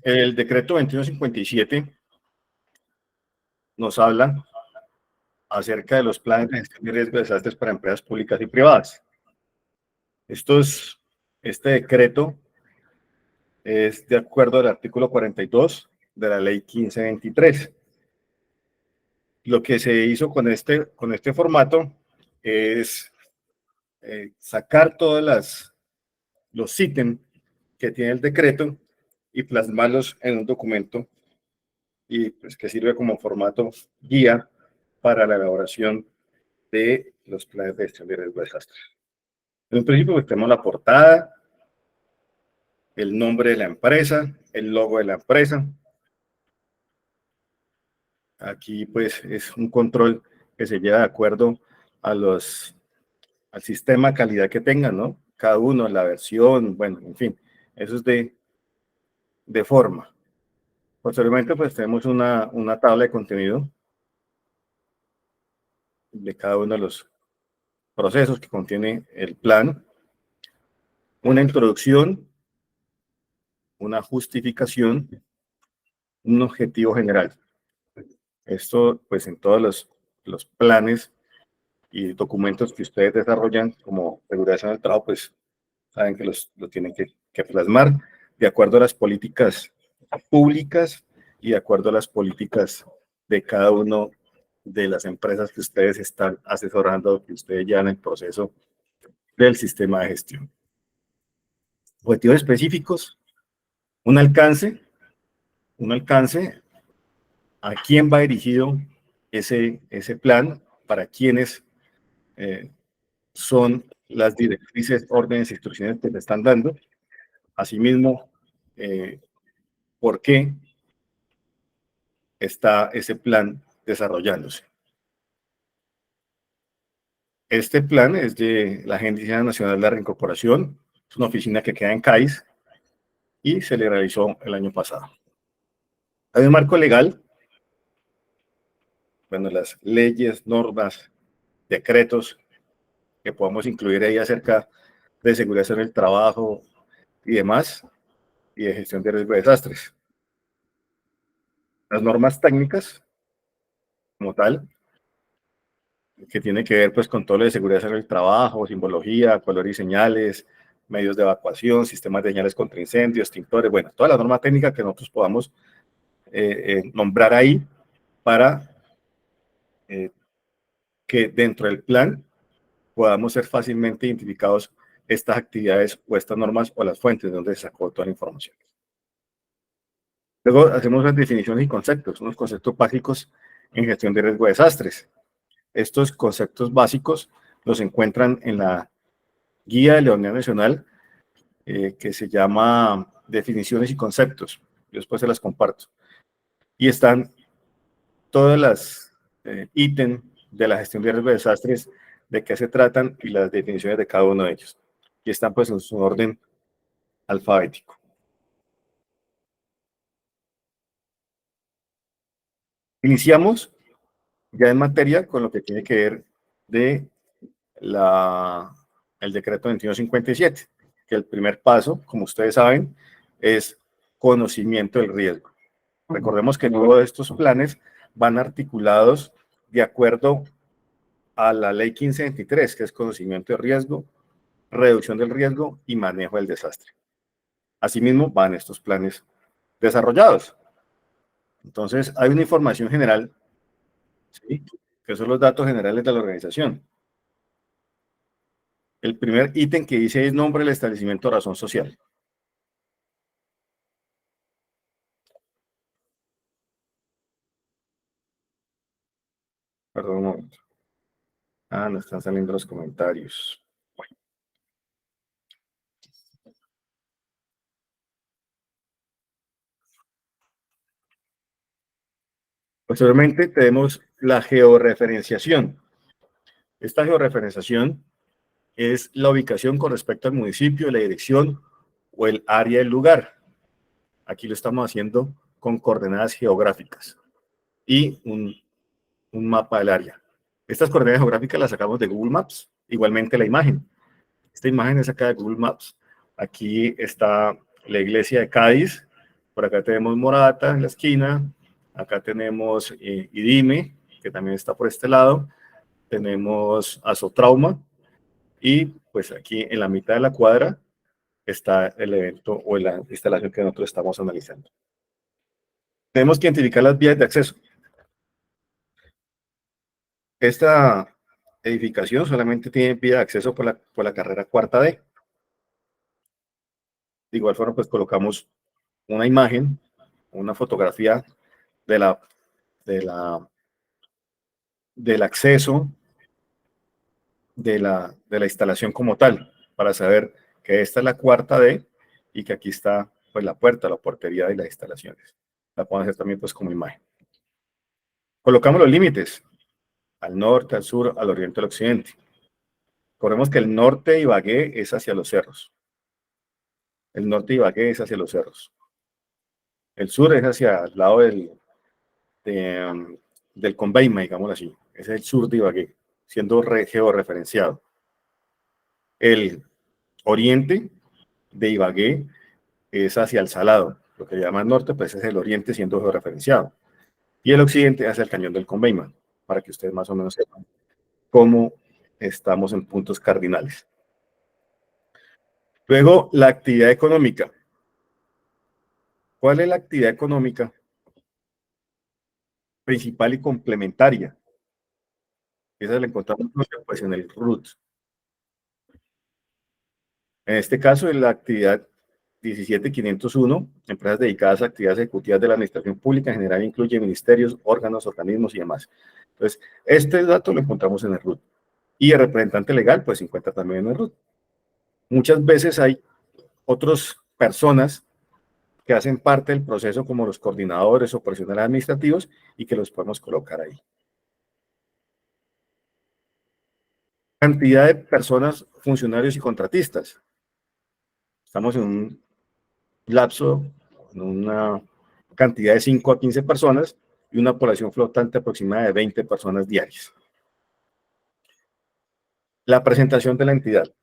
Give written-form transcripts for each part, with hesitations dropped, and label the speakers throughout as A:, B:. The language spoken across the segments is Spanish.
A: El decreto 2157 nos habla acerca de los planes de gestión de riesgo de desastres para empresas públicas y privadas. Este decreto es de acuerdo al artículo 42 de la ley 1523. Lo que se hizo con este formato es sacar todos los ítems que tiene el decreto y plasmarlos en un documento y pues que sirve como formato guía para la elaboración de los planes de gestión de riesgo de desastres. En un principio pues, tenemos la portada, el nombre de la empresa, el logo de la empresa. Aquí pues es un control que se lleva de acuerdo al sistema de calidad que tengan, ¿no? Cada uno, la versión, bueno, en fin, eso es de forma. Posteriormente pues tenemos una tabla de contenido de cada uno de los procesos que contiene el plan, una introducción, una justificación, un objetivo general. Esto, pues, en todos los planes y documentos que ustedes desarrollan como regulación del trabajo, pues, saben que lo tienen que plasmar de acuerdo a las políticas públicas y de acuerdo a las políticas de cada uno de las empresas que ustedes están asesorando, que ustedes ya en el proceso del sistema de gestión. Objetivos específicos, un alcance, a quién va dirigido ese plan, para quiénes son las directrices, órdenes, instrucciones que le están dando. Asimismo, por qué está ese plan desarrollándose. Este plan es de la Agencia Nacional de la Reincorporación, es una oficina que queda en CAIS y se le realizó el año pasado. Hay un marco legal, bueno, las leyes, normas, decretos que podemos incluir ahí acerca de seguridad en el trabajo y demás, y de gestión de riesgo de desastres. Las normas técnicas, como tal, que tiene que ver pues con todo lo de seguridad en el trabajo, simbología, color y señales, medios de evacuación, sistemas de señales contra incendios, extintores, bueno, toda la norma técnica que nosotros podamos nombrar ahí para que dentro del plan podamos ser fácilmente identificados estas actividades o estas normas o las fuentes de donde se sacó toda la información. Luego hacemos unas definiciones y conceptos, unos conceptos básicos en gestión de riesgo de desastres. Estos conceptos básicos los encuentran en la guía de la Unidad Nacional que se llama Definiciones y Conceptos. Yo después se las comparto. Y están todas las ítems de la gestión de riesgo de desastres, de qué se tratan y las definiciones de cada uno de ellos. Y están pues en su orden alfabético. Iniciamos ya en materia con lo que tiene que ver de el decreto 2157, que el primer paso, como ustedes saben, es conocimiento del riesgo. Recordemos que todos estos planes van articulados de acuerdo a la ley 1523, que es conocimiento de riesgo, reducción del riesgo y manejo del desastre. Asimismo, van estos planes desarrollados. Entonces, hay una información general, ¿sí?, que son los datos generales de la organización. El primer ítem que dice es nombre del establecimiento, razón social. Perdón un momento. No están saliendo los comentarios. Bueno. Posteriormente tenemos la georreferenciación. Esta georreferenciación es la ubicación con respecto al municipio, la dirección o el área del lugar. Aquí lo estamos haciendo con coordenadas geográficas y un mapa del área. Estas coordenadas geográficas las sacamos de Google Maps. Igualmente la imagen. Esta imagen es sacada de Google Maps. Aquí está la iglesia de Cádiz Por acá tenemos Morata en la esquina, acá tenemos Idime, que también está por este lado, tenemos Azotrauma, y pues aquí en la mitad de la cuadra está el evento o la instalación que nosotros estamos analizando. Tenemos que identificar las vías de acceso. Esta edificación solamente tiene vía de acceso por la carrera cuarta D. De igual forma, pues colocamos una imagen, una fotografía de del acceso de la instalación como tal, para saber que esta es la cuarta D y que aquí está pues la puerta, la portería de las instalaciones. La podemos hacer también pues como imagen. Colocamos los límites, al norte, al sur, al oriente, al occidente. Recordemos que el norte de Ibagué es hacia los cerros. El norte de Ibagué es hacia los cerros. El sur es hacia el lado del Conveima, digámoslo así. Ese es el sur de Ibagué, siendo georreferenciado. El oriente de Ibagué es hacia el Salado. Lo que llaman norte, pues es el oriente siendo georreferenciado. Y el occidente hacia el cañón del Conveima, para que ustedes más o menos sepan cómo estamos en puntos cardinales. Luego, la actividad económica. ¿Cuál es la actividad económica principal y complementaria? Esa la encontramos pues, en el RUT. En este caso, en la actividad 17501, empresas dedicadas a actividades ejecutivas de la administración pública en general, incluye ministerios, órganos, organismos y demás. Entonces, este dato lo encontramos en el RUT. Y el representante legal, pues se encuentra también en el RUT. Muchas veces hay otras personas que hacen parte del proceso como los coordinadores o profesionales administrativos y que los podemos colocar ahí. Cantidad de personas, funcionarios y contratistas. Estamos en un lapso, en una cantidad de 5 a 15 personas y una población flotante aproximada de 20 personas diarias. La presentación de la entidad.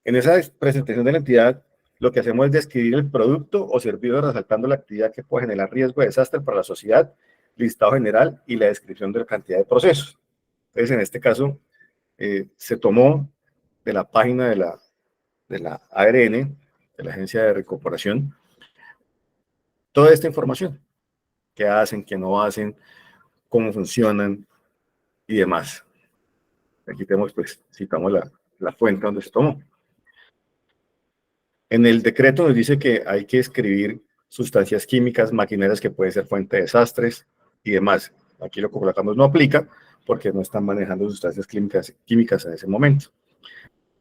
A: En esa presentación de la entidad, lo que hacemos es describir el producto o servicio resaltando la actividad que puede generar riesgo de desastre para la sociedad, listado general y la descripción de la cantidad de procesos. Entonces, en este caso, se tomó de la página de la ARN, de la Agencia de Recuperación, toda esta información. Qué hacen, qué no hacen, cómo funcionan y demás. Aquí tenemos, pues, citamos la fuente donde se tomó. En el decreto nos dice que hay que escribir sustancias químicas, maquinarias que pueden ser fuente de desastres y demás. Aquí lo que colocamos no aplica porque no están manejando sustancias químicas en ese momento.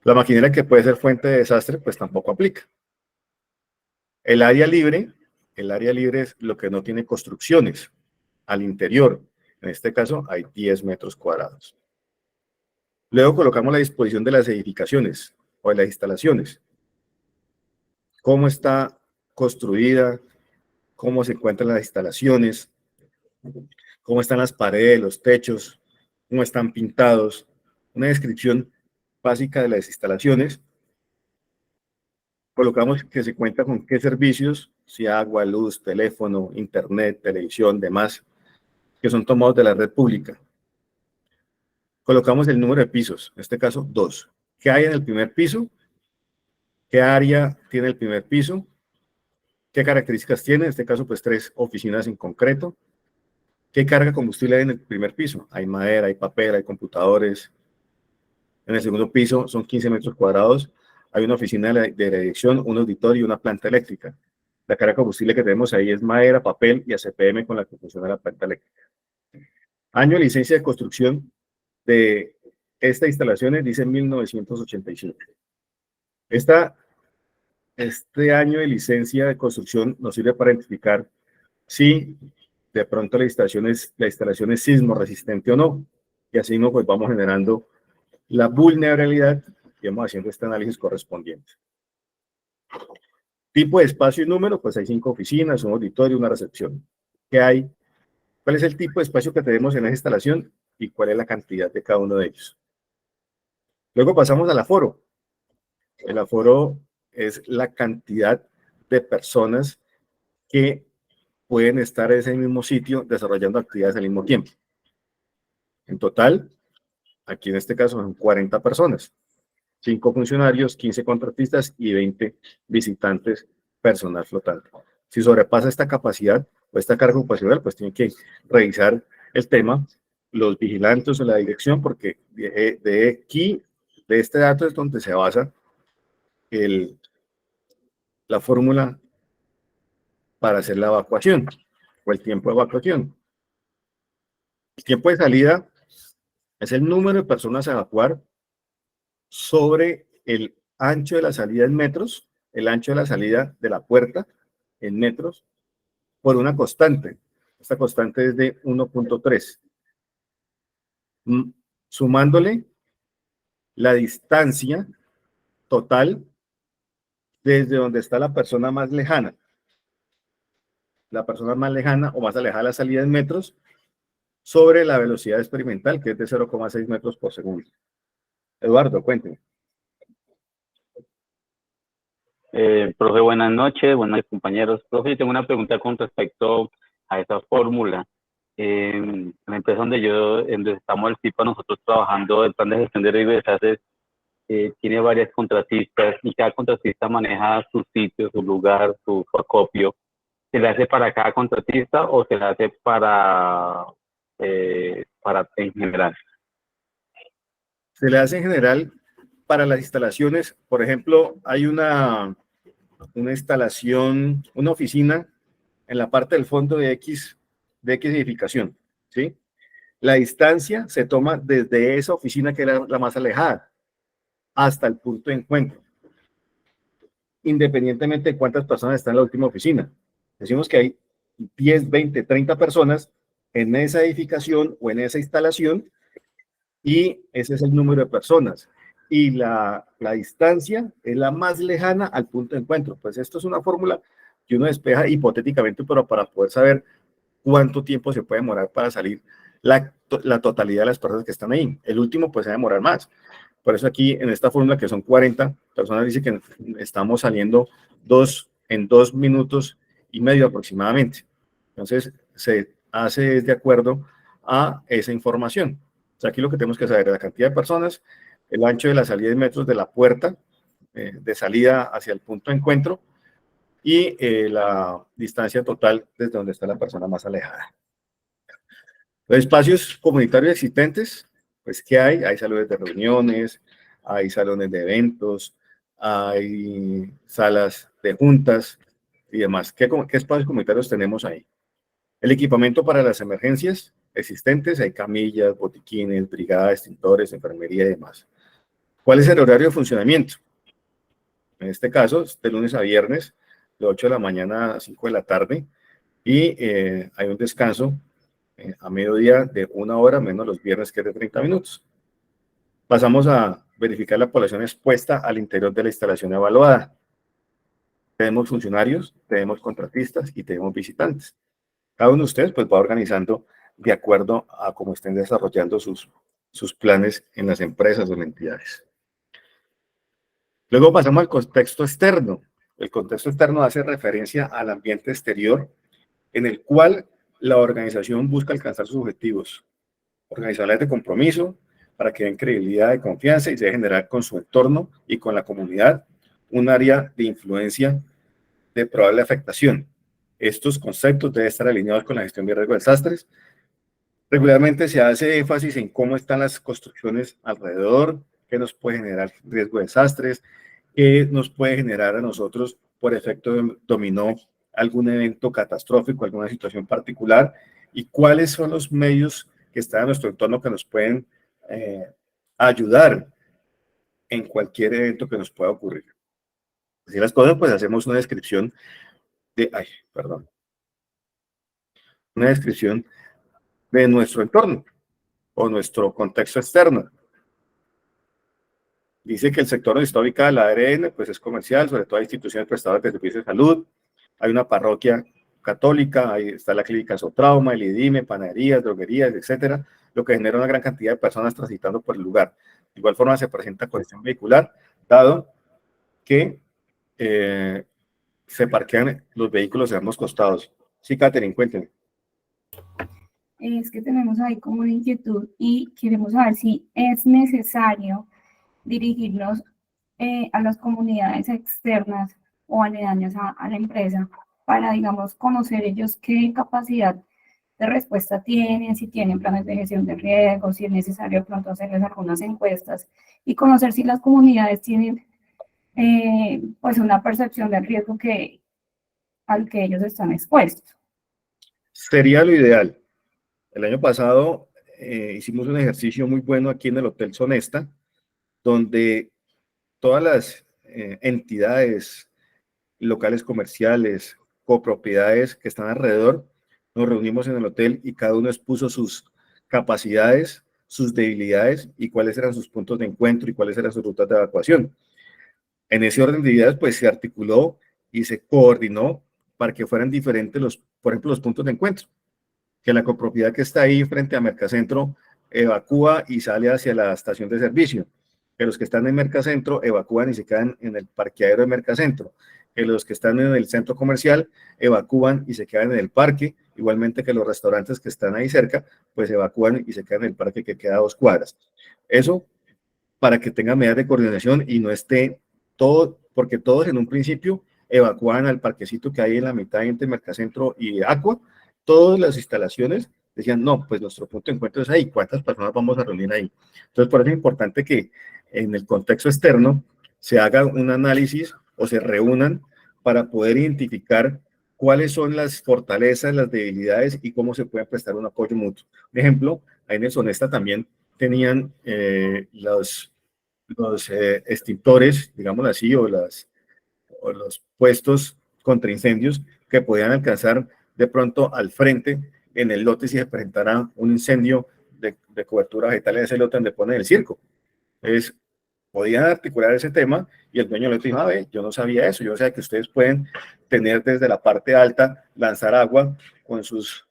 A: La maquinaria que puede ser fuente de desastre, pues tampoco aplica. El área libre es lo que no tiene construcciones al interior. En este caso hay 10 metros cuadrados. Luego colocamos la disposición de las edificaciones o de las instalaciones. Cómo está construida, cómo se encuentran las instalaciones, cómo están las paredes, los techos, cómo están pintados. Una descripción básica de las instalaciones. Colocamos que se cuenta con qué servicios, si agua, luz, teléfono, internet, televisión, demás, que son tomados de la red pública. Colocamos el número de pisos, en este caso 2. ¿Qué hay en el primer piso? ¿Qué área tiene el primer piso? ¿Qué características tiene? En este caso, pues 3 oficinas en concreto. ¿Qué carga combustible hay en el primer piso? Hay madera, hay papel, hay computadores. En el segundo piso son 15 metros cuadrados. Hay una oficina de la dirección, un auditorio y una planta eléctrica. La carga combustible que tenemos ahí es madera, papel y ACPM con la que funciona la planta eléctrica. Año de licencia de construcción de esta instalación dice 1985. Este año de licencia de construcción nos sirve para identificar si de pronto la instalación es sismo resistente o no. Y así no, pues vamos generando la vulnerabilidad y vamos haciendo este análisis correspondiente. Tipo de espacio y número, pues hay 5 oficinas, un auditorio, una recepción. ¿Qué hay? ¿Cuál es el tipo de espacio que tenemos en esa instalación y cuál es la cantidad de cada uno de ellos? Luego pasamos al aforo. El aforo es la cantidad de personas que pueden estar en ese mismo sitio desarrollando actividades al mismo tiempo. En total, aquí en este caso son 40 personas, 5 funcionarios, 15 contratistas y 20 visitantes, personal flotante. Si sobrepasa esta capacidad o esta carga ocupacional, pues tiene que revisar el tema, los vigilantes o la dirección, porque de aquí, de este dato es donde se basa la fórmula para hacer la evacuación o el tiempo de evacuación. El tiempo de salida es el número de personas a evacuar sobre el ancho de la salida en metros, el ancho de la salida de la puerta en metros, por una constante. Esta constante es de 1.3. Sumándole la distancia total desde donde está la persona más lejana. La persona más lejana o más alejada de la salida en metros sobre la velocidad experimental, que es de 0,6 metros por segundo. Eduardo, cuénteme.
B: Profe, buenas noches compañeros. Profe, tengo una pregunta con respecto a esa fórmula. En la empresa donde estamos el CIPA, nosotros trabajando el plan de gestión de riesgo de desastres, tiene varias contratistas y cada contratista maneja su sitio, su lugar, su acopio. ¿Se le hace para cada contratista o se le hace para en general?
A: Se le hace en general para las instalaciones. Por ejemplo, hay una instalación, una oficina en la parte del fondo de X edificación, ¿sí? La distancia se toma desde esa oficina que era la más alejada hasta el punto de encuentro, independientemente de cuántas personas están en la última oficina. Decimos que hay 10, 20, 30 personas en esa edificación o en esa instalación y ese es el número de personas. Y la distancia es la más lejana al punto de encuentro. Pues esto es una fórmula que uno despeja hipotéticamente, pero para poder saber cuánto tiempo se puede demorar para salir la totalidad de las personas que están ahí. El último pues se va a demorar más. Por eso aquí en esta fórmula que son 40 personas dice que estamos saliendo en 2 minutos y medio aproximadamente. Entonces se hace de acuerdo a esa información. O sea, aquí lo que tenemos que saber es la cantidad de personas, el ancho de la salida de metros de la puerta de salida hacia el punto de encuentro y la distancia total desde donde está la persona más alejada. Los espacios comunitarios existentes, pues ¿qué hay? Hay salones de reuniones, hay salones de eventos, hay salas de juntas y demás. ¿Qué espacios comunitarios tenemos ahí? El equipamiento para las emergencias existentes, hay camillas, botiquines, brigadas, extintores, enfermería y demás. ¿Cuál es el horario de funcionamiento? En este caso, de lunes a viernes, de 8 de la mañana a 5 de la tarde, y hay un descanso a mediodía de 1 hora, menos los viernes que es de 30 minutos. Pasamos a verificar la población expuesta al interior de la instalación evaluada. Tenemos funcionarios, tenemos contratistas y tenemos visitantes. Cada uno de ustedes pues va organizando de acuerdo a cómo estén desarrollando sus planes en las empresas o en entidades. Luego pasamos al contexto externo. El contexto externo hace referencia al ambiente exterior en el cual la organización busca alcanzar sus objetivos organizacionales de compromiso para que den credibilidad y confianza y se generar con su entorno y con la comunidad un área de influencia de probable afectación. Estos conceptos deben estar alineados con la gestión de riesgo de desastres. Regularmente se hace énfasis en cómo están las construcciones alrededor, qué nos puede generar riesgo de desastres, qué nos puede generar a nosotros por efecto de dominó algún evento catastrófico, alguna situación particular, y cuáles son los medios que están en nuestro entorno que nos pueden ayudar en cualquier evento que nos pueda ocurrir. Así las cosas, pues hacemos una descripción una descripción de nuestro entorno o nuestro contexto externo. Dice que el sector donde está ubicada la ARN, pues es comercial, sobre todo hay instituciones prestadoras de servicios de salud, hay una parroquia católica, ahí está la clínica Sotrauma, el IDIME, panaderías, droguerías, etcétera, lo que genera una gran cantidad de personas transitando por el lugar. De igual forma se presenta congestión vehicular, dado que se parquean los vehículos a ambos costados. Sí, Catherine, cuéntenme.
C: Es que tenemos ahí como una inquietud y queremos saber si es necesario dirigirnos a las comunidades externas o aledañas a la empresa para, digamos, conocer ellos qué capacidad de respuesta tienen, si tienen planes de gestión de riesgos, si es necesario de pronto hacerles algunas encuestas y conocer si las comunidades tienen pues una percepción del riesgo al que ellos están expuestos.
A: Sería lo ideal. El año pasado hicimos un ejercicio muy bueno aquí en el Hotel Sonesta, donde todas las entidades, locales comerciales, copropiedades que están alrededor, nos reunimos en el hotel y cada uno expuso sus capacidades, sus debilidades y cuáles eran sus puntos de encuentro y cuáles eran sus rutas de evacuación. En ese orden de ideas, pues se articuló y se coordinó para que fueran diferentes por ejemplo, los puntos de encuentro. Que la copropiedad que está ahí frente a Mercacentro evacúa y sale hacia la estación de servicio. Que los que están en Mercacentro evacúan y se quedan en el parqueadero de Mercacentro. Que los que están en el centro comercial evacúan y se quedan en el parque. Igualmente que los restaurantes que están ahí cerca, pues evacúan y se quedan en el parque que queda a 2 cuadras. Eso para que tengan medidas de coordinación y no esté todo, porque todos en un principio evacuaban al parquecito que hay en la mitad entre Mercacentro y Aqua. Todas las instalaciones decían, no, pues nuestro punto de encuentro es ahí, ¿cuántas personas vamos a reunir ahí? Entonces, por eso es importante que en el contexto externo se haga un análisis o se reúnan para poder identificar cuáles son las fortalezas, las debilidades y cómo se puede prestar un apoyo mutuo. Por ejemplo, ahí en el Sonesta también tenían los extintores, digámoslo así, o los puestos contra incendios que podían alcanzar de pronto al frente en el lote si se presentara un incendio de cobertura vegetal en ese lote donde ponen el circo. Entonces, podían articular ese tema y el dueño del lote dijo, a ver, yo no sabía eso, yo no sabía que ustedes pueden tener desde la parte alta, lanzar agua con sus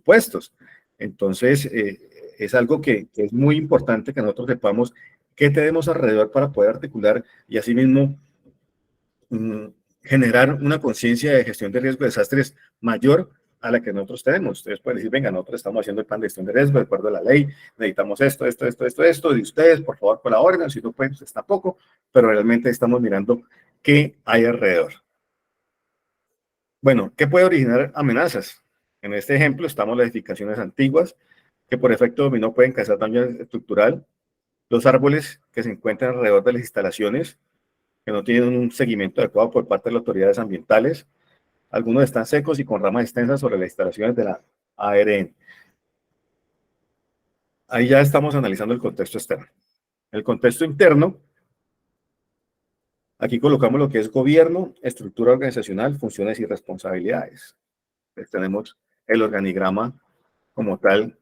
A: puestos. Entonces, es algo que es muy importante que nosotros sepamos qué tenemos alrededor para poder articular y asimismo generar una conciencia de gestión de riesgo de desastres mayor a la que nosotros tenemos. Ustedes pueden decir, venga, nosotros estamos haciendo el plan de gestión de riesgo de acuerdo a la ley, necesitamos esto, de ustedes, por favor, colaboren, si no pueden, pues tampoco, pero realmente estamos mirando qué hay alrededor. Bueno, ¿qué puede originar amenazas? En este ejemplo estamos las edificaciones antiguas, que por efecto dominó pueden causar daño estructural, los árboles que se encuentran alrededor de las instalaciones, que no tienen un seguimiento adecuado por parte de las autoridades ambientales, algunos están secos y con ramas extensas sobre las instalaciones de la ARN. Ahí ya estamos analizando el contexto externo. El contexto interno, aquí colocamos lo que es gobierno, estructura organizacional, funciones y responsabilidades. Entonces tenemos el organigrama como tal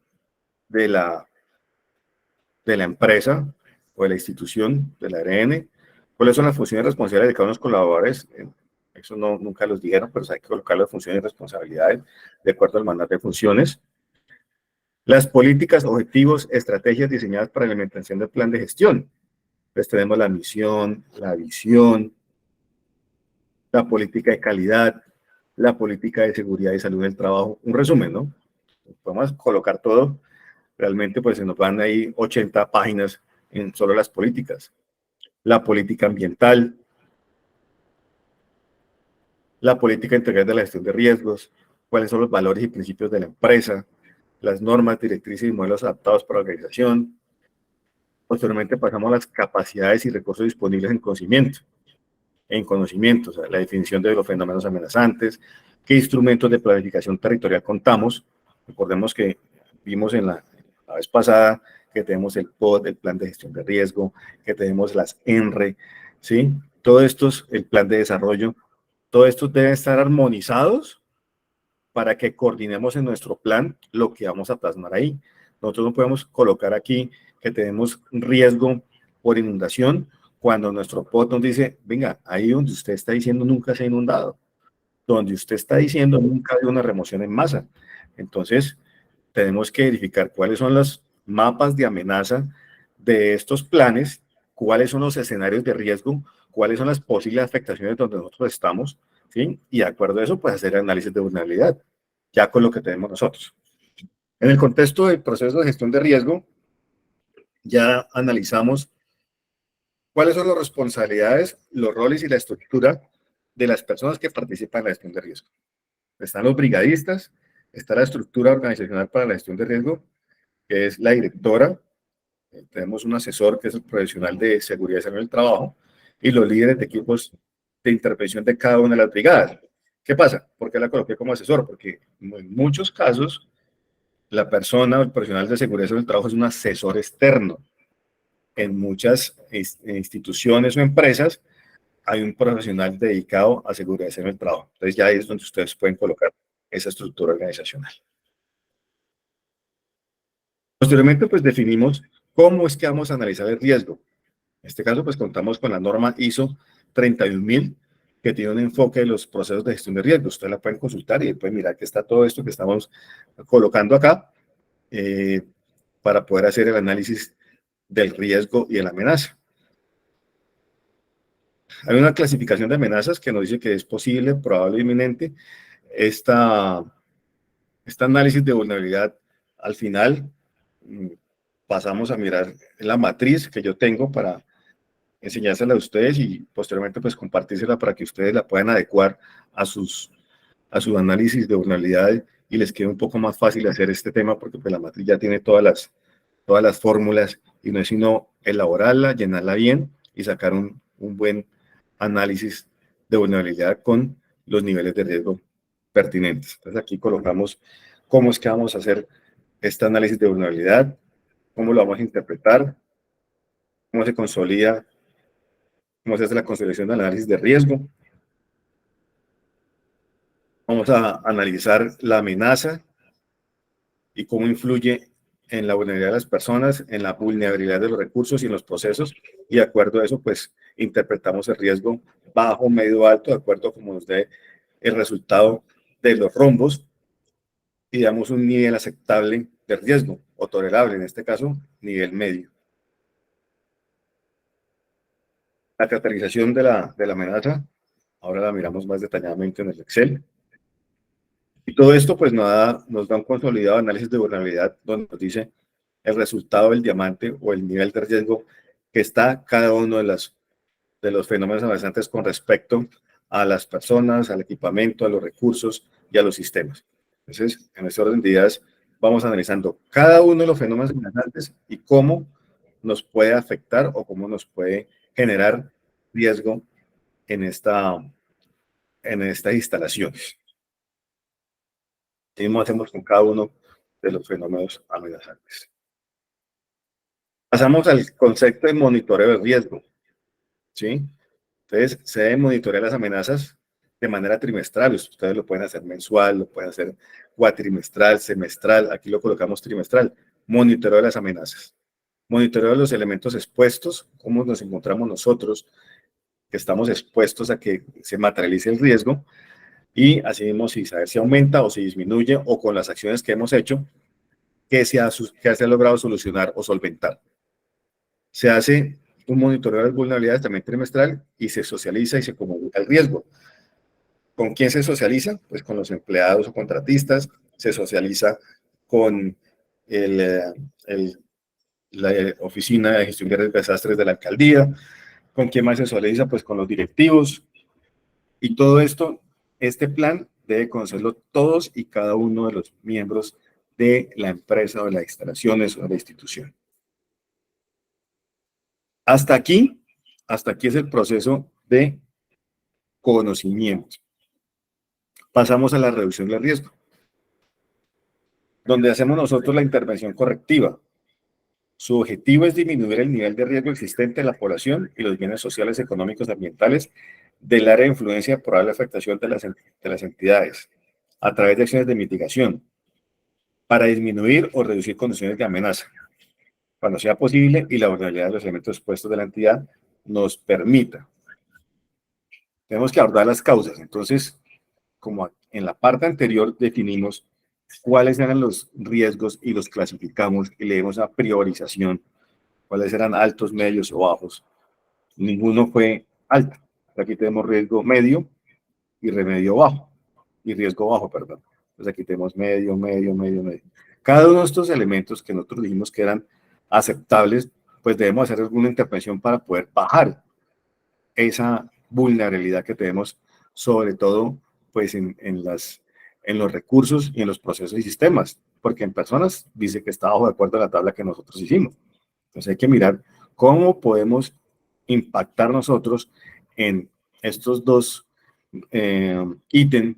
A: de la empresa o de la institución de la ARN, cuáles son las funciones y responsabilidades de cada uno de los colaboradores. Eso nunca los dijeron, pero hay que colocar las funciones y responsabilidades de acuerdo al mandato de funciones. Las políticas, objetivos, estrategias diseñadas para la implementación del plan de gestión. Entonces tenemos la misión, la visión, la política de calidad, la política de seguridad y salud del trabajo. Un resumen, ¿no? Podemos colocar todo. Realmente pues se nos van ahí 80 páginas en solo las políticas. La política ambiental, la política integral de la gestión de riesgos, cuáles son los valores y principios de la empresa, las normas, directrices y modelos adaptados para la organización. Posteriormente pasamos a las capacidades y recursos disponibles en conocimiento, o sea, la definición de los fenómenos amenazantes, qué instrumentos de planificación territorial contamos. Recordemos que vimos en la vez pasada que tenemos el POD, el Plan de Gestión de Riesgo, que tenemos las ENRE, ¿sí? Todo esto es el Plan de Desarrollo. Todo esto debe estar armonizados para que coordinemos en nuestro plan lo que vamos a plasmar ahí. Nosotros no podemos colocar aquí que tenemos riesgo por inundación cuando nuestro POT nos dice, venga, ahí donde usted está diciendo nunca se ha inundado, donde usted está diciendo nunca hay una remoción en masa. Entonces, tenemos que verificar cuáles son los mapas de amenaza de estos planes, cuáles son los escenarios de riesgo, cuáles son las posibles afectaciones donde nosotros estamos, ¿sí? Y de acuerdo a eso, pues hacer análisis de vulnerabilidad, ya con lo que tenemos nosotros. En el contexto del proceso de gestión de riesgo, ya analizamos cuáles son las responsabilidades, los roles y la estructura de las personas que participan en la gestión de riesgo. Están los brigadistas, está la estructura organizacional para la gestión de riesgo, que es la directora, tenemos un asesor que es el profesional de seguridad y salud del trabajo, y los líderes de equipos de intervención de cada una de las brigadas. ¿Qué pasa? ¿Por qué la coloqué como asesor? Porque en muchos casos la persona o el profesional de seguridad y salud del trabajo es un asesor externo. En muchas instituciones o empresas hay un profesional dedicado a seguridad y salud del trabajo. Entonces ya ahí es donde ustedes pueden colocar esa estructura organizacional. Posteriormente, pues definimos cómo es que vamos a analizar el riesgo. En este caso, pues contamos con la norma ISO 31000, que tiene un enfoque de los procesos de gestión de riesgo. Ustedes la pueden consultar y pueden mirar que está todo esto que estamos colocando acá para poder hacer el análisis del riesgo y de la amenaza. Hay una clasificación de amenazas que nos dice que es posible, probable e inminente. Este análisis de vulnerabilidad, al final, pasamos a mirar la matriz que yo tengo para enseñársela a ustedes y posteriormente pues compartírsela para que ustedes la puedan adecuar a su análisis de vulnerabilidad y les quede un poco más fácil hacer este tema porque pues la matriz ya tiene todas las fórmulas y no es sino elaborarla, llenarla bien y sacar un buen análisis de vulnerabilidad con los niveles de riesgo pertinentes. Entonces aquí colocamos cómo es que vamos a hacer este análisis de vulnerabilidad, cómo lo vamos a interpretar, cómo se consolida, cómo se hace la consolidación del análisis de riesgo. Vamos a analizar la amenaza y cómo influye en la vulnerabilidad de las personas, en la vulnerabilidad de los recursos y en los procesos, y de acuerdo a eso, pues, interpretamos el riesgo bajo, medio, alto, de acuerdo a cómo nos dé el resultado de los rombos, y damos un nivel aceptable de riesgo, o tolerable, en este caso, nivel medio. La caracterización de la amenaza, ahora la miramos más detalladamente en el Excel. Y todo esto pues nos da un consolidado análisis de vulnerabilidad donde nos dice el resultado del diamante o el nivel de riesgo que está cada uno de los fenómenos amenazantes con respecto a las personas, al equipamiento, a los recursos y a los sistemas. Entonces, en este orden de ideas vamos analizando cada uno de los fenómenos amenazantes y cómo nos puede afectar o cómo nos puede generar riesgo en estas instalaciones. Lo mismo hacemos con cada uno de los fenómenos amenazantes. Pasamos al concepto de monitoreo de riesgo, ¿sí? Entonces, se deben monitorear las amenazas de manera trimestral. Ustedes lo pueden hacer mensual, lo pueden hacer cuatrimestral, semestral. Aquí lo colocamos trimestral. Monitoreo de las amenazas. Monitoreo de los elementos expuestos, cómo nos encontramos nosotros, que estamos expuestos a que se materialice el riesgo, y así mismo si saber si aumenta o si disminuye o con las acciones que hemos hecho, que se ha logrado solucionar o solventar. Se hace un monitoreo de vulnerabilidades también trimestral y se socializa y se comunica el riesgo. ¿Con quién se socializa? Pues con los empleados o contratistas, se socializa con la oficina de gestión de desastres de la alcaldía. ¿Con quién más se socializa? Pues con los directivos. Y todo esto, este plan debe conocerlo todos y cada uno de los miembros de la empresa o de las instalaciones o de la institución. Hasta aquí es el proceso de conocimiento. Pasamos a la reducción del riesgo, donde hacemos nosotros la intervención correctiva. Su objetivo es disminuir el nivel de riesgo existente en la población y los bienes sociales, económicos y ambientales del área de influencia de probable afectación de las entidades, a través de acciones de mitigación, para disminuir o reducir condiciones de amenaza, cuando sea posible y la vulnerabilidad de los elementos expuestos de la entidad nos permita. Tenemos que abordar las causas. Entonces, como en la parte anterior definimos cuáles eran los riesgos y los clasificamos y le dimos una priorización, cuáles eran altos, medios o bajos. Ninguno fue alto. Aquí tenemos riesgo medio, y remedio bajo, y riesgo bajo, perdón. Entonces aquí tenemos medio, medio, medio, medio. Cada uno de estos elementos que nosotros dijimos que eran aceptables, pues debemos hacer alguna intervención para poder bajar esa vulnerabilidad que tenemos, sobre todo pues en los recursos y en los procesos y sistemas, porque en personas dice que está bajo de acuerdo a la tabla que nosotros hicimos. Entonces hay que mirar cómo podemos impactar nosotros en estos dos ítems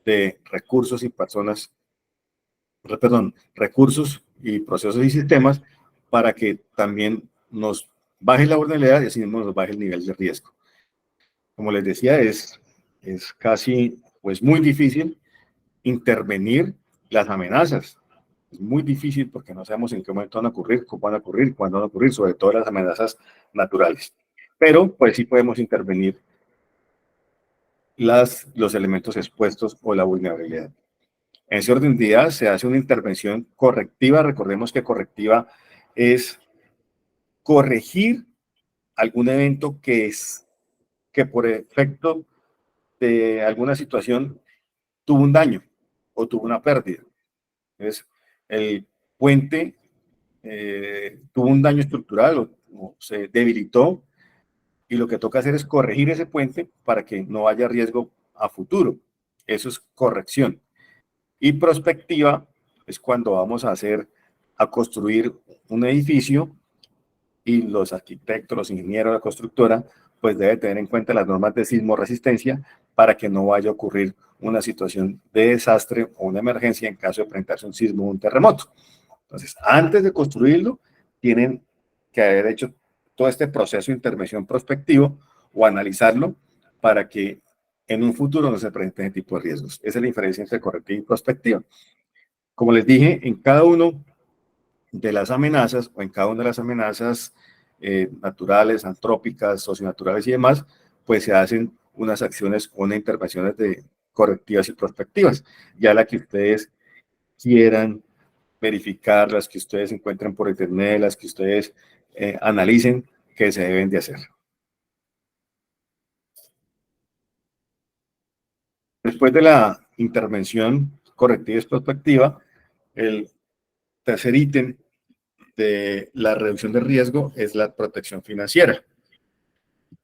A: de recursos y personas, perdón, recursos y procesos y sistemas, para que también nos baje la vulnerabilidad y así mismo nos baje el nivel de riesgo. Como les decía, es casi, pues muy difícil intervenir las amenazas. Es muy difícil porque no sabemos en qué momento van a ocurrir, cómo van a ocurrir, cuándo van a ocurrir, sobre todo las amenazas naturales. Pero, pues sí podemos intervenir los elementos expuestos o la vulnerabilidad. En ese orden de ideas se hace una intervención correctiva. Recordemos que correctiva es corregir algún evento que por efecto de alguna situación tuvo un daño o tuvo una pérdida. Entonces, el puente tuvo un daño estructural o se debilitó y lo que toca hacer es corregir ese puente para que no haya riesgo a futuro. Eso es corrección. Y prospectiva es cuando vamos a construir un edificio y los arquitectos, los ingenieros, la constructora, pues debe tener en cuenta las normas de sismo resistencia para que no vaya a ocurrir una situación de desastre o una emergencia en caso de presentarse un sismo o un terremoto. Entonces, antes de construirlo, tienen que haber hecho todo este proceso de intervención prospectivo o analizarlo para que en un futuro no se presenten ese tipo de riesgos. Esa es la diferencia entre correctiva y prospectiva. Como les dije, en cada uno de las amenazas o en cada una de las amenazas naturales, antrópicas, socionaturales y demás, pues se hacen unas acciones o unas intervenciones de correctivas y prospectivas. Ya la que ustedes quieran verificar, las que ustedes encuentren por internet, las que ustedes analicen que se deben de hacer. Después de la intervención correctiva y prospectiva, el tercer ítem de la reducción de riesgo es la protección financiera.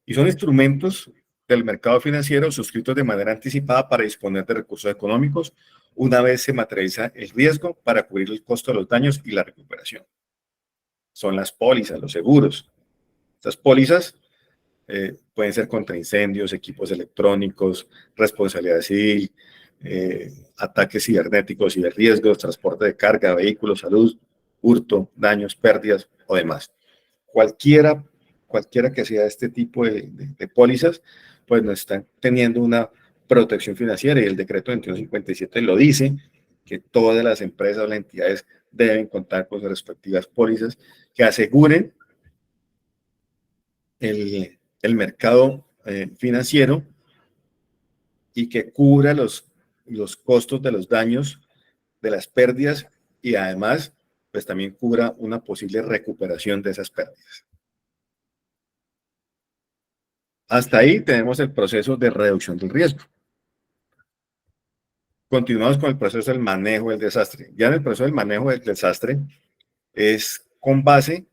A: Y son instrumentos del mercado financiero suscritos de manera anticipada para disponer de recursos económicos una vez se materializa el riesgo para cubrir el costo de los daños y la recuperación. Son las pólizas, los seguros. Estas pólizas pueden ser contra incendios, equipos electrónicos, responsabilidad civil, ataques cibernéticos y de riesgos, transporte de carga, vehículos, salud, hurto, daños, pérdidas o demás. Cualquiera que sea este tipo de pólizas, pues nos están teniendo una protección financiera y el decreto 2157 lo dice, que todas las empresas o las entidades deben contar con sus respectivas pólizas que aseguren el mercado financiero y que cubra los costos de los daños, de las pérdidas y además, pues también cubra una posible recuperación de esas pérdidas. Hasta ahí tenemos el proceso de reducción del riesgo. Continuamos con el proceso del manejo del desastre. Ya en el proceso del manejo del desastre es con base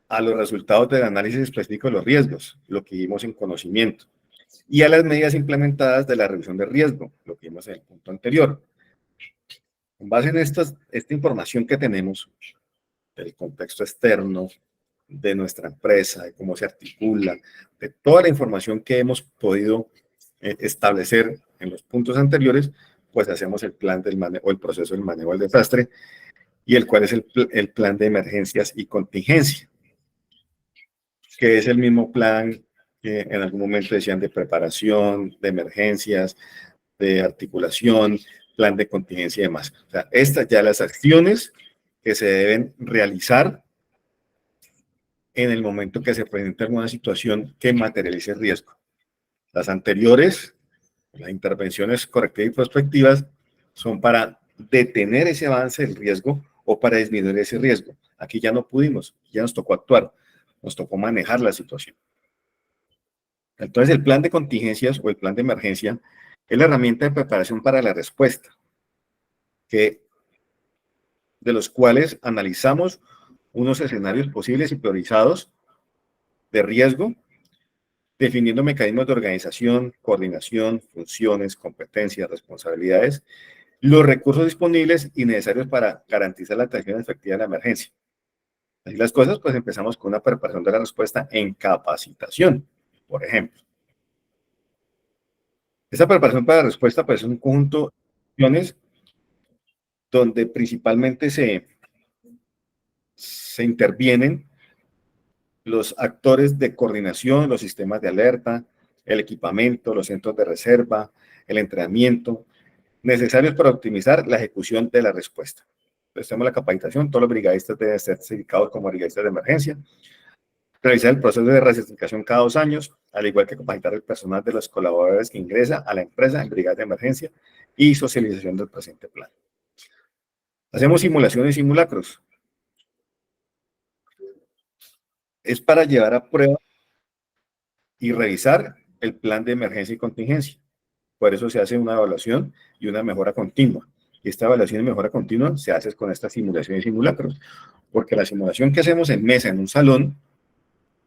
A: a los resultados del análisis específico de los riesgos, lo que vimos en conocimiento, y a las medidas implementadas de la reducción de riesgo, lo que vimos en el punto anterior. Con base en esta información que tenemos, del contexto externo, de nuestra empresa, de cómo se articula, de toda la información que hemos podido establecer en los puntos anteriores, pues hacemos el plan del manejo, o el proceso del manejo del desastre, y el cual es el plan de emergencias y contingencia, que es el mismo plan que en algún momento decían de preparación, de emergencias, de articulación, plan de contingencia y demás. O sea, estas ya las acciones que se deben realizar en el momento que se presente alguna situación que materialice riesgo. Las anteriores, las intervenciones correctivas y prospectivas, son para detener ese avance del riesgo o para disminuir ese riesgo. Aquí ya no pudimos, ya nos tocó actuar, nos tocó manejar la situación. Entonces, el plan de contingencias o el plan de emergencia es la herramienta de preparación para la respuesta, de los cuales analizamos unos escenarios posibles y priorizados de riesgo, definiendo mecanismos de organización, coordinación, funciones, competencias, responsabilidades, los recursos disponibles y necesarios para garantizar la atención efectiva de la emergencia. Así las cosas, pues empezamos con una preparación de la respuesta en capacitación, por ejemplo. Esta preparación para la respuesta, pues, es un conjunto de acciones donde principalmente se intervienen los actores de coordinación, los sistemas de alerta, el equipamiento, los centros de reserva, el entrenamiento, necesarios para optimizar la ejecución de la respuesta. Entonces, tenemos la capacitación, todos los brigadistas deben ser certificados como brigadistas de emergencia, realizar el proceso de recertificación cada 2 años, al igual que capacitar el personal de los colaboradores que ingresa a la empresa en brigadas de emergencia y socialización del presente plan. Hacemos simulaciones y simulacros. Es para llevar a prueba y revisar el plan de emergencia y contingencia. Por eso se hace una evaluación y una mejora continua. Y esta evaluación y mejora continua se hace con esta simulación y simulacros. Porque la simulación que hacemos en mesa, en un salón,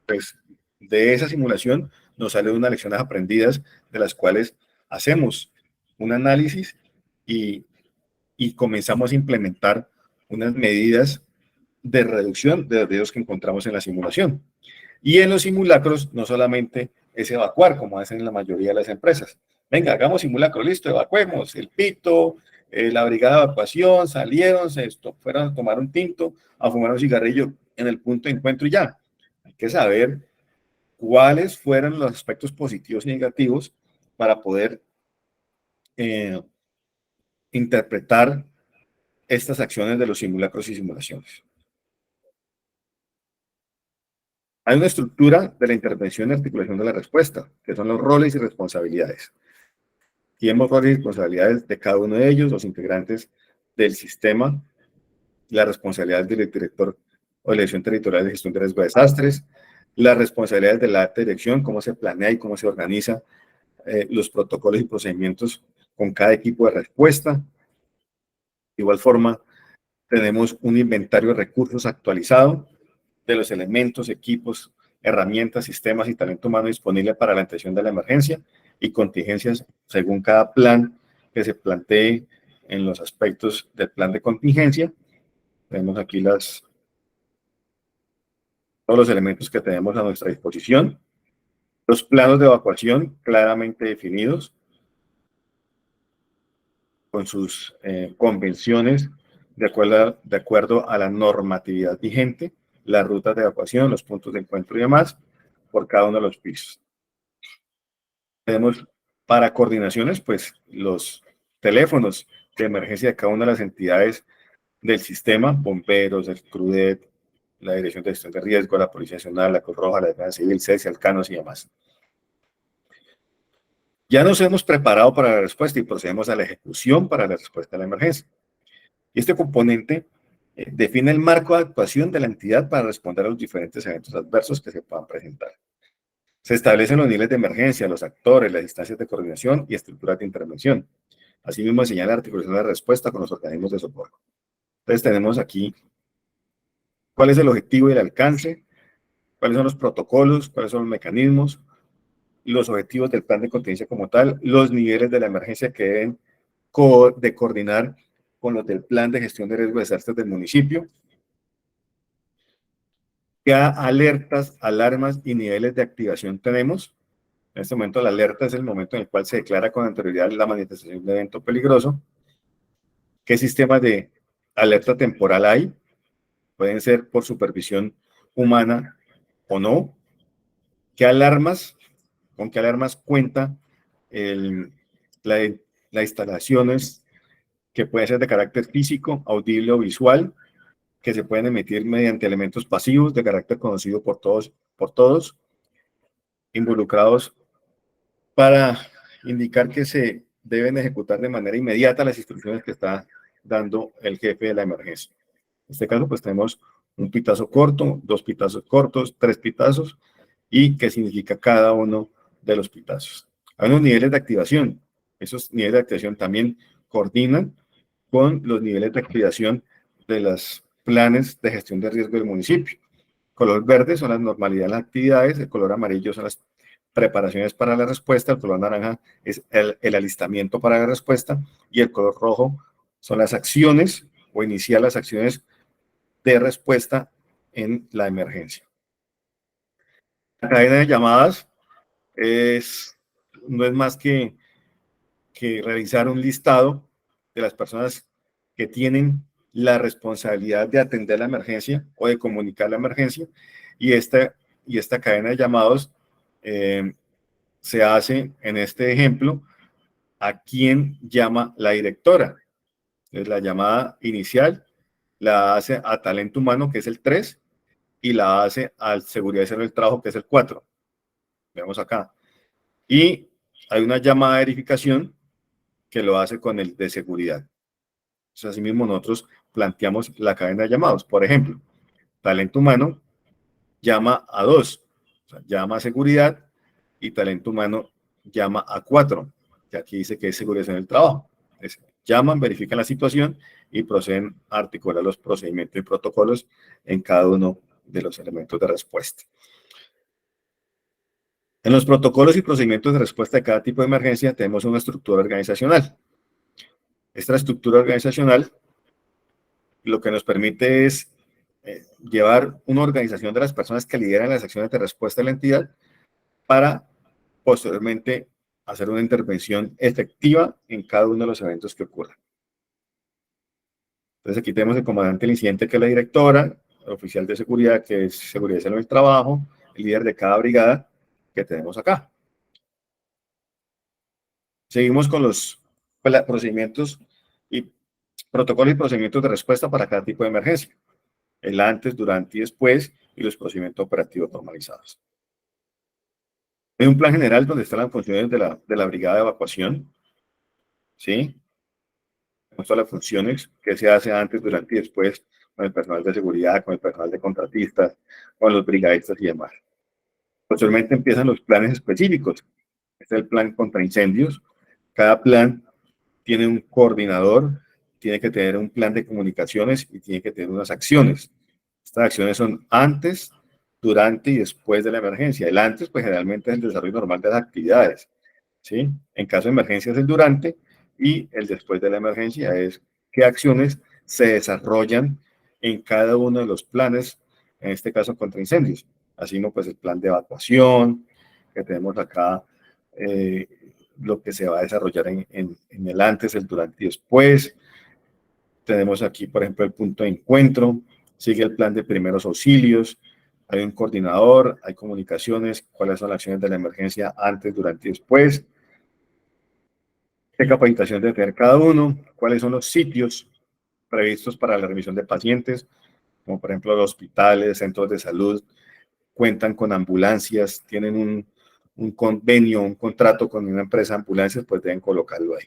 A: pues de esa simulación nos salen unas lecciones aprendidas de las cuales hacemos un análisis y comenzamos a implementar unas medidas de reducción de los riesgos que encontramos en la simulación. Y en los simulacros no solamente es evacuar, como hacen en la mayoría de las empresas. Venga, hagamos simulacro, listo, evacuemos, el pito, la brigada de evacuación, salieron, fueron a tomar un tinto, a fumar un cigarrillo en el punto de encuentro y ya. Hay que saber cuáles fueron los aspectos positivos y negativos para poder interpretar estas acciones de los simulacros y simulaciones. Hay una estructura de la intervención y articulación de la respuesta, que son los roles y responsabilidades. Tenemos roles y responsabilidades de cada uno de ellos, los integrantes del sistema, la responsabilidad del director o de la Dirección Territorial de Gestión de Riesgo de Desastres, las responsabilidades de la alta dirección, cómo se planea y cómo se organiza los protocolos y procedimientos con cada equipo de respuesta. De igual forma, tenemos un inventario de recursos actualizado de los elementos, equipos, herramientas, sistemas y talento humano disponible para la atención de la emergencia y contingencias según cada plan que se plantee en los aspectos del plan de contingencia. Tenemos aquí todos los elementos que tenemos a nuestra disposición. Los planos de evacuación claramente definidos con sus convenciones de acuerdo a la normatividad vigente, las rutas de evacuación, los puntos de encuentro y demás, por cada uno de los pisos. Tenemos para coordinaciones, pues, los teléfonos de emergencia de cada una de las entidades del sistema, bomberos, el CRUDET, la Dirección de Gestión de Riesgo, la Policía Nacional, la Cruz Roja, la Defensa Civil, CESI, Alcanos y demás. Ya nos hemos preparado para la respuesta y procedemos a la ejecución para la respuesta a la emergencia. Y este componente define el marco de actuación de la entidad para responder a los diferentes eventos adversos que se puedan presentar. Se establecen los niveles de emergencia, los actores, las instancias de coordinación y estructuras de intervención. Asimismo, se señala la articulación de la respuesta con los organismos de socorro. Entonces, tenemos aquí cuál es el objetivo y el alcance, cuáles son los protocolos, cuáles son los mecanismos, los objetivos del plan de contingencia como tal, los niveles de la emergencia que deben de coordinar con los del plan de gestión de riesgo de desastres del municipio, qué alertas, alarmas y niveles de activación tenemos. En este momento la alerta es el momento en el cual se declara con anterioridad la manifestación de evento peligroso. ¿Qué sistemas de alerta temporal hay? Pueden ser por supervisión humana o no. ¿Qué alarmas? ¿Con qué alarmas cuenta las instalaciones que pueden ser de carácter físico, audible o visual, que se pueden emitir mediante elementos pasivos de carácter conocido por todos involucrados para indicar que se deben ejecutar de manera inmediata las instrucciones que está dando el jefe de la emergencia? En este caso, pues tenemos un pitazo corto, 2 pitazos cortos, 3 pitazos, y qué significa cada uno de los pitazos. Hay unos niveles de activación. Esos niveles de activación también coordinan con los niveles de activación de los planes de gestión de riesgo del municipio. Color verde son las normalidades de las actividades, el color amarillo son las preparaciones para la respuesta, el color naranja es el alistamiento para la respuesta y el color rojo son las acciones o iniciar las acciones de respuesta en la emergencia. La cadena de llamadas no es más que realizar un listado de las personas que tienen la responsabilidad de atender la emergencia o de comunicar la emergencia, y esta cadena de llamados se hace en este ejemplo a quien llama la directora. Entonces, la llamada inicial la hace a talento humano, que es el 3, y la hace al seguridad y salud del trabajo, que es el 4. Vemos acá. Y hay una llamada de verificación que lo hace con el de seguridad. Entonces, asimismo, nosotros planteamos la cadena de llamados. Por ejemplo, talento humano llama a 2, o sea, llama a seguridad, y talento humano llama a 4, que aquí dice que es seguridad en el trabajo. Entonces, llaman, verifican la situación y proceden a articular los procedimientos y protocolos en cada uno de los elementos de respuesta. En los protocolos y procedimientos de respuesta de cada tipo de emergencia tenemos una estructura organizacional. Esta estructura organizacional lo que nos permite es llevar una organización de las personas que lideran las acciones de respuesta de la entidad para posteriormente hacer una intervención efectiva en cada uno de los eventos que ocurran. Entonces aquí tenemos el comandante del incidente, que es la directora, el oficial de seguridad, que es seguridad y salud del trabajo, el líder de cada brigada que tenemos acá. Seguimos con los procedimientos y protocolos y procedimientos de respuesta para cada tipo de emergencia. El antes, durante y después, y los procedimientos operativos normalizados. Hay un plan general donde están las funciones de la brigada de evacuación, ¿sí? Todas las funciones que se hace antes, durante y después, con el personal de seguridad, con el personal de contratistas, con los brigadistas y demás. Posteriormente empiezan los planes específicos. Este es el plan contra incendios. Cada plan tiene un coordinador, tiene que tener un plan de comunicaciones y tiene que tener unas acciones. Estas acciones son antes, durante y después de la emergencia. El antes, pues generalmente es el desarrollo normal de las actividades, ¿sí? En caso de emergencia es el durante, y el después de la emergencia es qué acciones se desarrollan en cada uno de los planes, en este caso contra incendios. Así como pues el plan de evacuación, que tenemos acá, lo que se va a desarrollar en el antes, el durante y después. Tenemos aquí, por ejemplo, el punto de encuentro, sigue el plan de primeros auxilios, hay un coordinador, hay comunicaciones, cuáles son las acciones de la emergencia antes, durante y después, qué capacitación debe tener cada uno, cuáles son los sitios previstos para la remisión de pacientes, como por ejemplo los hospitales, centros de salud, cuentan con ambulancias, tienen un convenio, un contrato con una empresa de ambulancias, pues deben colocarlo ahí.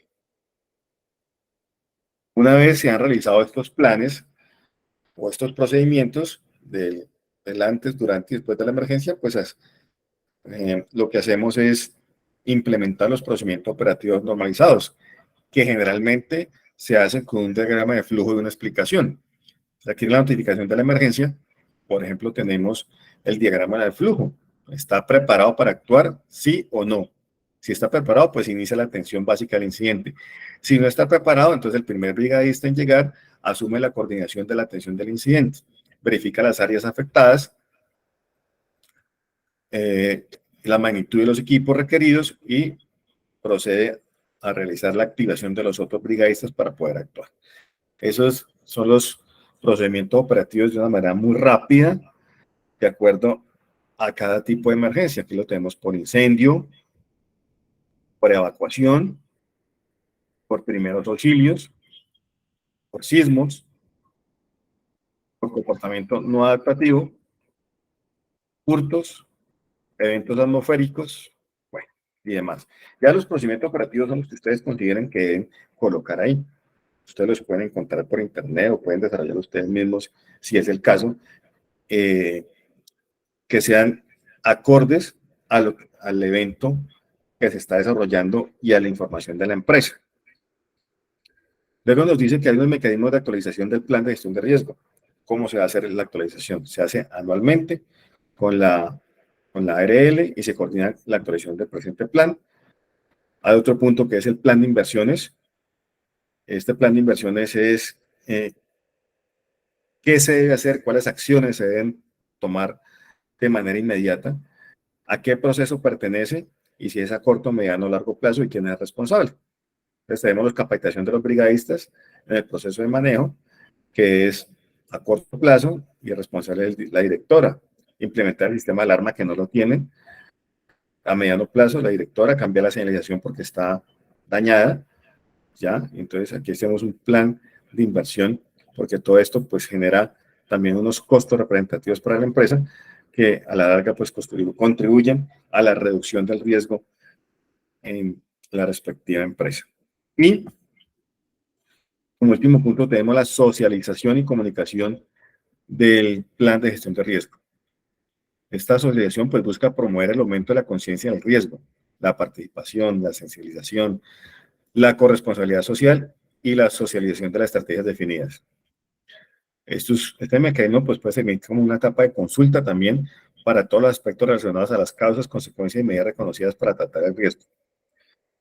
A: Una vez se han realizado estos planes o estos procedimientos del antes, durante y después de la emergencia, pues lo que hacemos es implementar los procedimientos operativos normalizados, que generalmente se hacen con un diagrama de flujo y una explicación. Aquí en la notificación de la emergencia, por ejemplo, tenemos el diagrama del flujo. ¿Está preparado para actuar? ¿Sí o no? Si está preparado, pues inicia la atención básica del incidente. Si no está preparado, entonces el primer brigadista en llegar asume la coordinación de la atención del incidente, verifica las áreas afectadas, la magnitud de los equipos requeridos y procede a realizar la activación de los otros brigadistas para poder actuar. Esos son los procedimientos operativos de una manera muy rápida, de acuerdo a cada tipo de emergencia. Aquí lo tenemos por incendio, por evacuación, por primeros auxilios, por sismos, por comportamiento no adaptativo, hurtos, eventos atmosféricos, bueno, y demás. Ya los procedimientos operativos son los que ustedes consideren que deben colocar ahí. Ustedes los pueden encontrar por internet o pueden desarrollar ustedes mismos, si es el caso, que sean acordes al evento que se está desarrollando y a la información de la empresa. Luego nos dice que hay unos mecanismos de actualización del plan de gestión de riesgo. ¿Cómo se va a hacer la actualización? Se hace anualmente con la ARL y se coordina la actualización del presente plan. Hay otro punto que es el plan de inversiones. Este plan de inversiones es qué se debe hacer, cuáles acciones se deben tomar de manera inmediata, a qué proceso pertenece y si es a corto, mediano o largo plazo y quién es responsable. Entonces tenemos la capacitación de los brigadistas en el proceso de manejo, que es a corto plazo y el responsable es la directora. Implementar el sistema de alarma que no lo tienen. A mediano plazo, la directora cambia la señalización porque está dañada, ¿ya? Entonces aquí tenemos un plan de inversión, porque todo esto pues genera también unos costos representativos para la empresa que a la larga pues contribuyen a la reducción del riesgo en la respectiva empresa. Y como último punto tenemos la socialización y comunicación del plan de gestión de riesgo. Esta socialización pues busca promover el aumento de la conciencia del riesgo, la participación, la sensibilización, la corresponsabilidad social y la socialización de las estrategias definidas. Este mecanismo pues, puede servir como una etapa de consulta también para todos los aspectos relacionados a las causas, consecuencias y medidas reconocidas para tratar el riesgo.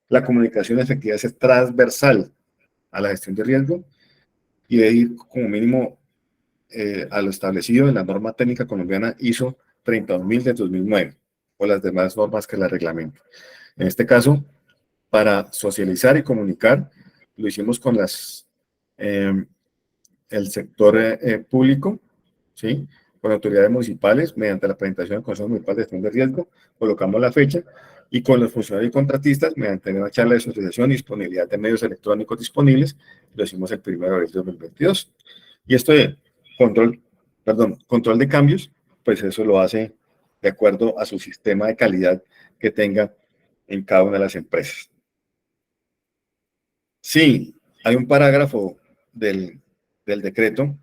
A: La comunicación efectiva es transversal a la gestión de riesgo y debe ir como mínimo a lo establecido en la norma técnica colombiana ISO 32000 de 2009 o las demás normas que la reglamentan. En este caso, para socializar y comunicar, lo hicimos con el sector público, ¿sí? Con autoridades municipales, mediante la presentación del Consejo Municipal de Gestión de Riesgo, colocamos la fecha, y con los funcionarios y contratistas, mediante una charla de socialización y disponibilidad de medios electrónicos disponibles, lo hicimos el 1 de abril de 2022. Y esto de control de cambios, pues eso lo hace de acuerdo a su sistema de calidad que tenga en cada una de las empresas. Sí, hay un parágrafo del decreto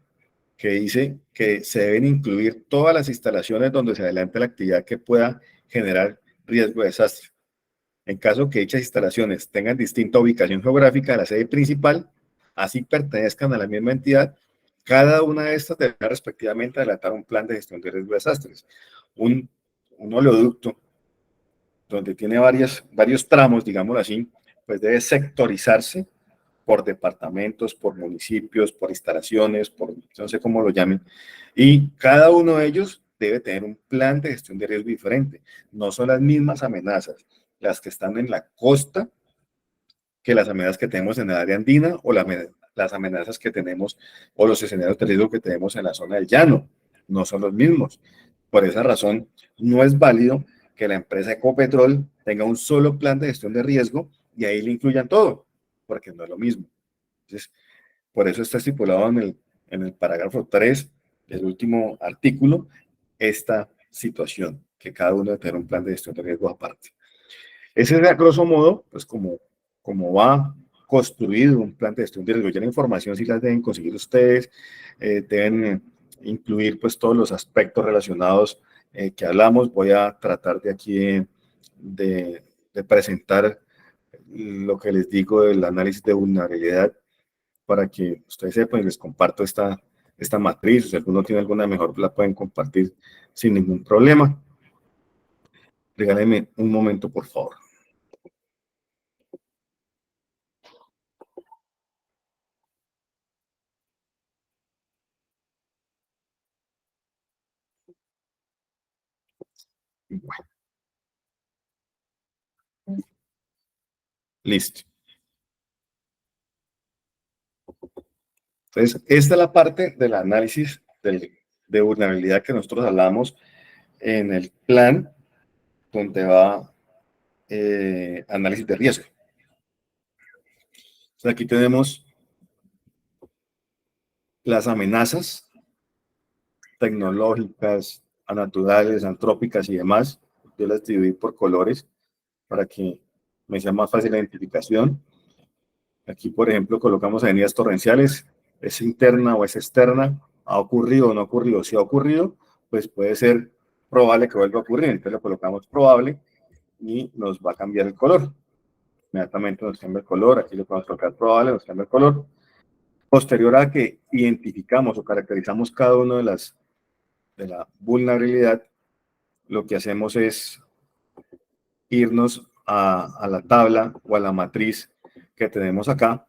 A: que dice que se deben incluir todas las instalaciones donde se adelante la actividad que pueda generar riesgo de desastre. En caso que dichas instalaciones tengan distinta ubicación geográfica de la sede principal, así pertenezcan a la misma entidad, cada una de estas deberá respectivamente adelantar un plan de gestión de riesgo de desastres. Un oleoducto donde tiene varios tramos, digámoslo así, pues debe sectorizarse por departamentos, por municipios, por instalaciones, por no sé cómo lo llamen, y cada uno de ellos debe tener un plan de gestión de riesgo diferente. No son las mismas amenazas las que están en la costa que las amenazas que tenemos en el área andina o las amenazas que tenemos o los escenarios de riesgo que tenemos en la zona del llano. No son los mismos. Por esa razón, no es válido que la empresa Ecopetrol tenga un solo plan de gestión de riesgo y ahí le incluyan todo, porque no es lo mismo. Entonces, por eso está estipulado en el parágrafo 3 del último artículo esta situación, que cada uno debe tener un plan de gestión de riesgo aparte. Ese es a grosso modo, pues como va construido un plan de gestión de riesgo. Ya la información sí la deben conseguir ustedes, deben incluir pues todos los aspectos relacionados que hablamos. Voy a tratar de aquí de presentar lo que les digo del análisis de vulnerabilidad para que ustedes sepan y les comparto esta matriz. Si alguno tiene alguna mejor, la pueden compartir sin ningún problema. Regálenme un momento, por favor. Bueno. Listo. Entonces, esta es la parte del análisis de vulnerabilidad que nosotros hablamos en el plan donde va análisis de riesgo. Entonces, aquí tenemos las amenazas tecnológicas, naturales, antrópicas y demás. Yo las dividí por colores para que me sea más fácil la identificación. Aquí, por ejemplo, colocamos avenidas torrenciales. ¿Es interna o es externa? ¿Ha ocurrido o no ha ocurrido? Si ha ocurrido, pues puede ser probable que vuelva a ocurrir. Entonces le colocamos probable y nos va a cambiar el color. Inmediatamente nos cambia el color. Aquí le podemos colocar probable, nos cambia el color. Posterior a que identificamos o caracterizamos cada uno de la vulnerabilidad, lo que hacemos es irnos a la tabla o a la matriz que tenemos acá